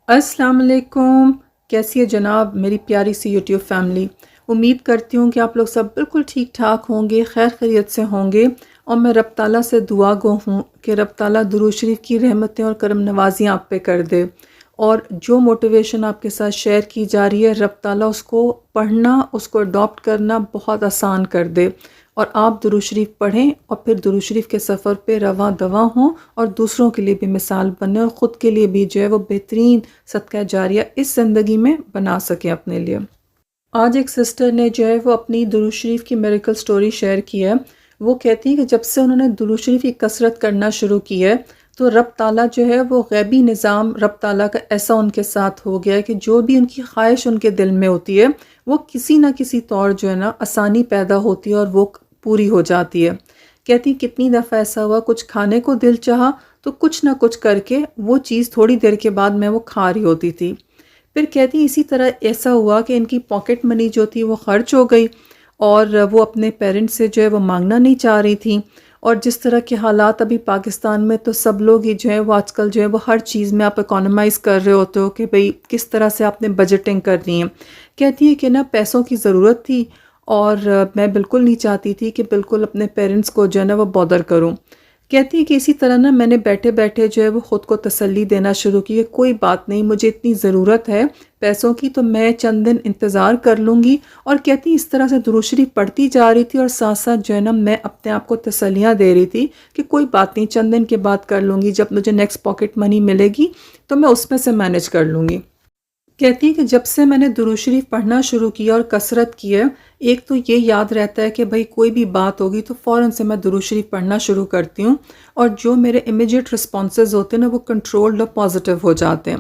अस्सलाम वालेकुम। कैसी है जनाब मेरी प्यारी सी यूट्यूब फैमिली। उम्मीद करती हूँ कि आप लोग सब बिल्कुल ठीक ठाक होंगे, खैर खैरियत से होंगे। और मैं रब ताला से दुआ गो हूँ कि रब ताला दुरूद शरीफ की रहमतें और करम नवाजियाँ आप पे कर दे। और जो मोटिवेशन आपके साथ शेयर की जा रही है, रब ताला उसको पढ़ना, उसको अडॉप्ट करना बहुत आसान कर दे और आप दुरूद शरीफ पढ़ें और फिर दुरूद शरीफ के सफ़र पे रवां दवा हों और दूसरों के लिए भी मिसाल बने और ख़ुद के लिए भी जो है वो बेहतरीन सदका जारिया इस ज़िंदगी में बना सकें अपने लिए। आज एक सिस्टर ने जो है वो अपनी दुरूद शरीफ की मिरेकल स्टोरी शेयर की है। वो कहती हैं कि जब से उन्होंने दुरूद शरीफ की कसरत करना शुरू की है तो रब ताला जो है वो गैबी निज़ाम रब ताला का ऐसा उनके साथ हो गया है कि जो भी उनकी ख्वाहिश उनके दिल में होती है वो किसी ना किसी तौर जो है ना आसानी पैदा होती है और वो पूरी हो जाती है। कहती कितनी दफ़ा ऐसा हुआ कुछ खाने को दिल चाहा तो कुछ ना कुछ करके वो चीज़ थोड़ी देर के बाद मैं वो खा रही होती थी। फिर कहती इसी तरह ऐसा हुआ कि इनकी पॉकेट मनी जो थी वो खर्च हो गई और वो अपने पेरेंट्स से जो है वो मांगना नहीं चाह रही थी। और जिस तरह के हालात अभी पाकिस्तान में, तो सब लोग ही जो है वो आजकल जो है वो हर चीज़ में आप इकोनॉमाइज़ कर रहे होते हो कि भाई किस तरह से आपने बजटिंग करनी है। कहती है कि ना पैसों की ज़रूरत थी और मैं बिल्कुल नहीं चाहती थी कि बिल्कुल अपने पेरेंट्स को जो है ना वो बॉदर करूं। कहती है कि इसी तरह ना मैंने बैठे बैठे जो है वो ख़ुद को तसल्ली देना शुरू की है, कोई बात नहीं, मुझे इतनी ज़रूरत है पैसों की तो मैं चंद दिन इंतज़ार कर लूँगी। और कहती इस तरह से दुरूद शरीफ पढ़ती जा रही थी और साथ साथ जो है ना मैं अपने आप को तसल्लियाँ दे रही थी कि कोई बात नहीं, चंद दिन के बाद कर लूँगी, जब मुझे नेक्स्ट पॉकेट मनी मिलेगी तो मैं उसमें से मैनेज कर लूँगी। कहती है कि जब से मैंने दुरूद शरीफ पढ़ना शुरू किया और कसरत की है, एक तो ये याद रहता है कि भाई कोई भी बात होगी तो फ़ौरन से मैं दुरूद शरीफ पढ़ना शुरू करती हूँ और जो मेरे इमीडिएट रिस्पॉन्सेज होते हैं ना वो कंट्रोल्ड और पॉजिटिव हो जाते हैं।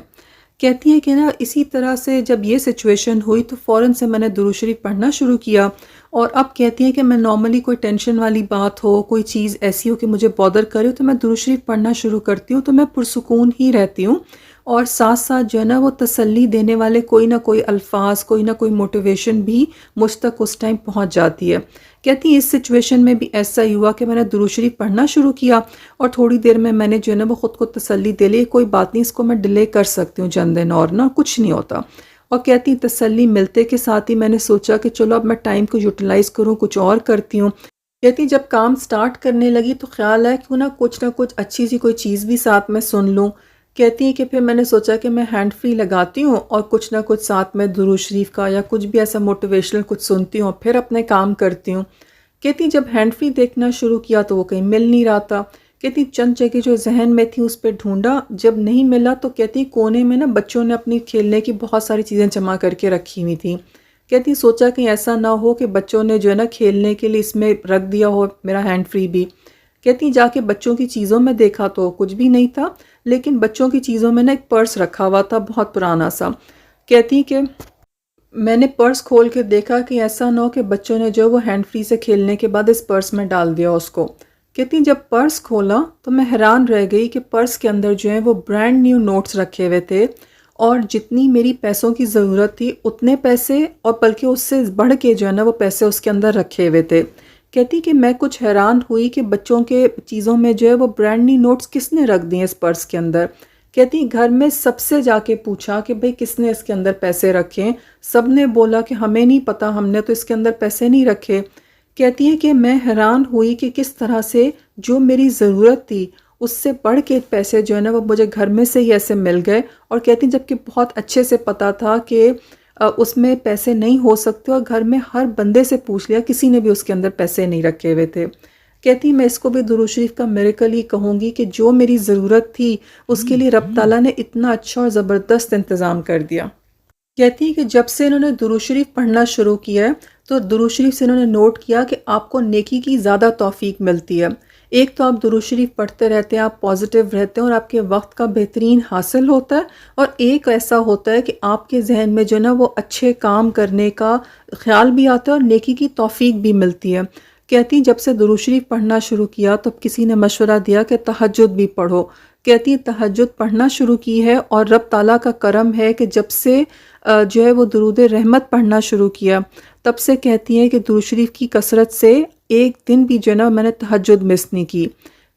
कहती है कि ना इसी तरह से जब ये सिचुएशन हुई तो फ़ौरन से मैंने दुरूद शरीफ पढ़ना शुरू किया। और अब कहती है कि मैं नॉर्मली कोई टेंशन वाली बात हो, कोई चीज़ ऐसी हो कि मुझे बॉदर करे हो, तो मैं दुरूद शरीफ पढ़ना शुरू करती हूँ तो मैं पुरसुकून ही रहती हूँ। और साथ साथ जो है ना वो तसल्ली देने वाले कोई ना कोई अल्फाज, कोई ना कोई मोटिवेशन भी मुझ तक उस टाइम पहुँच जाती है। कहती इस सिचुएशन में भी ऐसा ही हुआ कि मैंने दुरूद शरीफ पढ़ना शुरू किया और थोड़ी देर में मैंने जो है ना वो ख़ुद को तसल्ली दे ली, कोई बात नहीं, इसको मैं डिले कर सकती हूँ चंद दिन और ना, कुछ नहीं होता। और कहती तसल्ली मिलते के साथ ही मैंने सोचा कि चलो अब मैं टाइम को यूटिलाइज़ करूँ, कुछ और करती हूँ। कहती जब काम स्टार्ट करने लगी तो ख्याल है क्यों ना कुछ अच्छी सी कोई चीज़ भी साथ में सुन लूँ। कहती है कि फिर मैंने सोचा कि मैं हैंड फ्री लगाती हूँ और कुछ ना कुछ साथ में दुरूद शरीफ का या कुछ भी ऐसा मोटिवेशनल कुछ सुनती हूँ, फिर अपने काम करती हूँ। कहती जब हैंड फ्री देखना शुरू किया तो वो कहीं मिल नहीं रहा था। कहती चंद जगह जो जहन में थी उस पर ढूंढा, जब नहीं मिला तो कहती कोने में ना बच्चों ने अपनी खेलने की बहुत सारी चीज़ें जमा करके रखी हुई थी। कहती सोचा कि ऐसा ना हो कि बच्चों ने जो है ना खेलने के लिए इसमें रख दिया हो मेरा हैंड फ्री भी। कहती जाके बच्चों की चीज़ों में देखा तो कुछ भी नहीं था, लेकिन बच्चों की चीज़ों में ना एक पर्स रखा हुआ था बहुत पुराना सा। कहती कि मैंने पर्स खोल के देखा कि ऐसा ना हो कि बच्चों ने जो वो हैंड फ्री से खेलने के बाद इस पर्स में डाल दिया उसको। कहती जब पर्स खोला तो मैं हैरान रह गई कि पर्स के अंदर जो है वो ब्रांड न्यू नोट्स रखे हुए थे और जितनी मेरी पैसों की ज़रूरत थी उतने पैसे और बल्कि उससे बढ़ के जो है ना वो पैसे उसके अंदर रखे हुए थे। कहती कि मैं कुछ हैरान हुई कि बच्चों के चीज़ों में जो है वो ब्रांड न्यू नोट्स किसने रख दिए इस पर्स के अंदर। कहती घर में सबसे जाके पूछा कि भाई किसने इसके अंदर पैसे रखे। सब ने बोला कि हमें नहीं पता, हमने तो इसके अंदर पैसे नहीं रखे। कहती है कि मैं हैरान हुई कि किस तरह से जो मेरी ज़रूरत थी उससे बढ़ के पैसे जो है ना वो मुझे घर में से ही ऐसे मिल गए। और कहती जबकि बहुत अच्छे से पता था कि उसमें पैसे नहीं हो सकते और घर में हर बंदे से पूछ लिया, किसी ने भी उसके अंदर पैसे नहीं रखे हुए थे। कहती मैं इसको भी दुरूद शरीफ का मिरेकल ही कहूँगी कि जो मेरी ज़रूरत थी उसके लिए रब ताला ने इतना अच्छा और ज़बरदस्त इंतज़ाम कर दिया। कहती है कि जब से इन्होंने दुरूद शरीफ पढ़ना शुरू किया है तो दुरूद शरीफ से इन्होंने नोट किया कि आपको नेकी की ज़्यादा तौफीक मिलती है। एक तो आप दुरूद शरीफ पढ़ते रहते हैं, आप पॉजिटिव रहते हैं और आपके वक्त का बेहतरीन हासिल होता है। और एक ऐसा होता है कि आपके जहन में जो है ना वो अच्छे काम करने का ख्याल भी आता है और नेकी की तौफीक भी मिलती है। कहती जब से दुरूद शरीफ पढ़ना शुरू किया तो किसी ने मशवरा दिया कि तहज्जुद भी पढ़ो। कहती तहज्जुद पढ़ना शुरू की है और रब ताला का करम है कि जब से जो है वो दुरूद रहमत पढ़ना शुरू किया तब से कहती हैं कि दुरूद शरीफ की कसरत से एक दिन भी जो है ना मैंने तहज्जुद मिस नहीं की।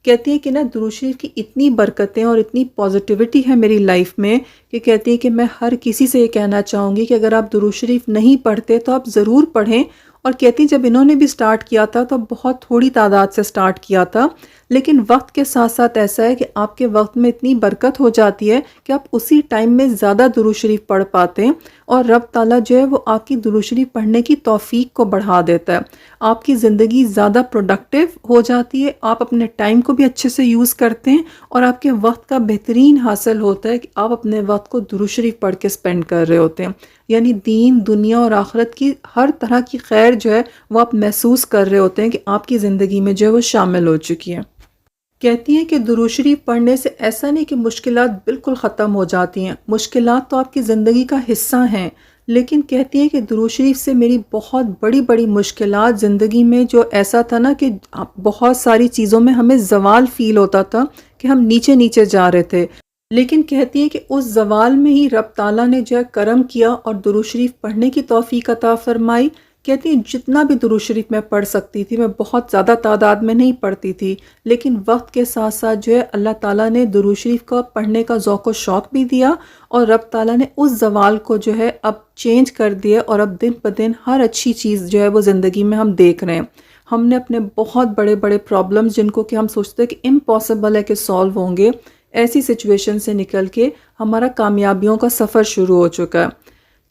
کہتی ہیں کہ نا درود شریف کی اتنی برکتیں اور اتنی پازیٹیوٹی ہے میری لائف میں کہ کہتی ہیں کہ میں ہر کسی سے یہ کہنا چاہوں گی کہ اگر آپ درود شریف نہیں پڑھتے تو آپ ضرور پڑھیں. اور کہتی ہیں جب انہوں نے بھی سٹارٹ کیا تھا تو بہت تھوڑی تعداد سے سٹارٹ کیا تھا، لیکن وقت کے ساتھ ساتھ ایسا ہے کہ آپ کے وقت میں اتنی برکت ہو جاتی ہے کہ آپ اسی ٹائم میں زیادہ درود شریف پڑھ پاتے ہیں، اور رب تعالیٰ جو ہے وہ آپ کی درود شریف پڑھنے کی توفیق کو بڑھا دیتا ہے. آپ کی زندگی زیادہ پروڈکٹیو ہو جاتی ہے، آپ اپنے ٹائم کو بھی اچھے سے یوز کرتے ہیں، اور آپ کے وقت کا بہترین حاصل ہوتا ہے کہ آپ اپنے وقت کو درود شریف پڑھ کے سپینڈ کر رہے ہوتے ہیں. یعنی دین، دنیا اور آخرت کی ہر طرح کی خیر جو ہے وہ آپ محسوس کر رہے ہوتے ہیں کہ آپ کی زندگی میں جو ہے وہ شامل ہو چکی ہے. کہتی ہیں کہ درود شریف پڑھنے سے ایسا نہیں کہ مشکلات بالکل ختم ہو جاتی ہیں، مشکلات تو آپ کی زندگی کا حصہ ہیں، لیکن کہتی ہیں کہ درود شریف سے میری بہت بڑی بڑی مشکلات زندگی میں جو ایسا تھا نا کہ بہت ساری چیزوں میں ہمیں زوال فیل ہوتا تھا کہ ہم نیچے نیچے جا رہے تھے، لیکن کہتی ہیں کہ اس زوال میں ہی رب تعالیٰ نے جو ہے کرم کیا اور درود شریف پڑھنے کی توفیق عطا فرمائی. کہتی ہیں جتنا بھی درود شریف میں پڑھ سکتی تھی، میں بہت زیادہ تعداد میں نہیں پڑھتی تھی، لیکن وقت کے ساتھ ساتھ جو ہے اللہ تعالیٰ نے درود شریف کا پڑھنے کا ذوق و شوق بھی دیا، اور رب تعالیٰ نے اس زوال کو جو ہے اب چینج کر دیا، اور اب دن بدن ہر اچھی چیز جو ہے وہ زندگی میں ہم دیکھ رہے ہیں. ہم نے اپنے بہت بڑے بڑے پرابلمز جن کو کہ ہم سوچتے ہیں کہ امپاسبل ہے کہ سالو ہوں گے، ایسی سچویشن سے نکل کے ہمارا کامیابیوں کا سفر شروع ہو چکا ہے.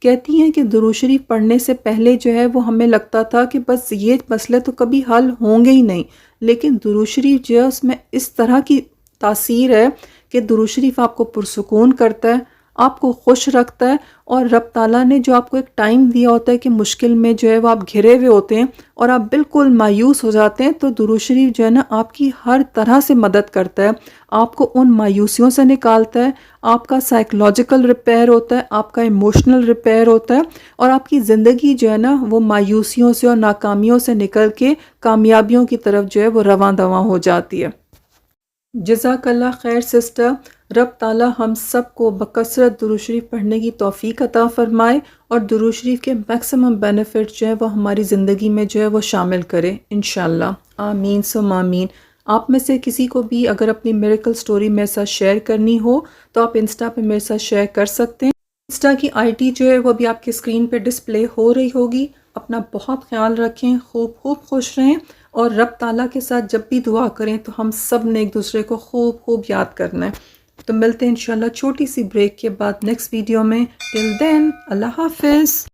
کہتی ہیں کہ درود شریف پڑھنے سے پہلے جو ہے وہ ہمیں لگتا تھا کہ بس یہ مسئلے تو کبھی حل ہوں گے ہی نہیں، لیکن درود شریف جو ہے اس میں اس طرح کی تاثیر ہے کہ درود شریف آپ کو پرسکون کرتا ہے، آپ کو خوش رکھتا ہے، اور رب تعالیٰ نے جو آپ کو ایک ٹائم دیا ہوتا ہے کہ مشکل میں جو ہے وہ آپ گھرے ہوئے ہوتے ہیں اور آپ بالکل مایوس ہو جاتے ہیں، تو درود شریف جو ہے نا آپ کی ہر طرح سے مدد کرتا ہے، آپ کو ان مایوسیوں سے نکالتا ہے، آپ کا سائیکولوجیکل ریپیئر ہوتا ہے، آپ کا ایموشنل ریپیئر ہوتا ہے، اور آپ کی زندگی جو ہے نا وہ مایوسیوں سے اور ناکامیوں سے نکل کے کامیابیوں کی طرف جو ہے وہ رواں دواں ہو جاتی ہے. جزاک اللہ خیر سسٹر. رب تعالیٰ ہم سب کو بکثرت درود شریف پڑھنے کی توفیق عطا فرمائے، اور درود شریف کے میکسیمم بینیفٹ جو ہے وہ ہماری زندگی میں جو ہے وہ شامل کرے انشاءاللہ. آمین ثم آمین. آپ میں سے کسی کو بھی اگر اپنی میریکل سٹوری میرے ساتھ شیئر کرنی ہو تو آپ انسٹا پہ میرے ساتھ شیئر کر سکتے ہیں. انسٹا کی آئی ڈی جو ہے وہ بھی آپ کی اسکرین پہ ڈسپلے ہو رہی ہوگی. اپنا بہت خیال رکھیں، خوب خوب خوش رہیں، اور رب تعالیٰ کے ساتھ جب بھی دعا کریں تو ہم سب نے ایک دوسرے کو خوب خوب یاد کرنا ہے. تو ملتے ہیں انشاءاللہ چھوٹی سی بریک کے بعد نیکسٹ ویڈیو میں. ٹل دین اللہ حافظ.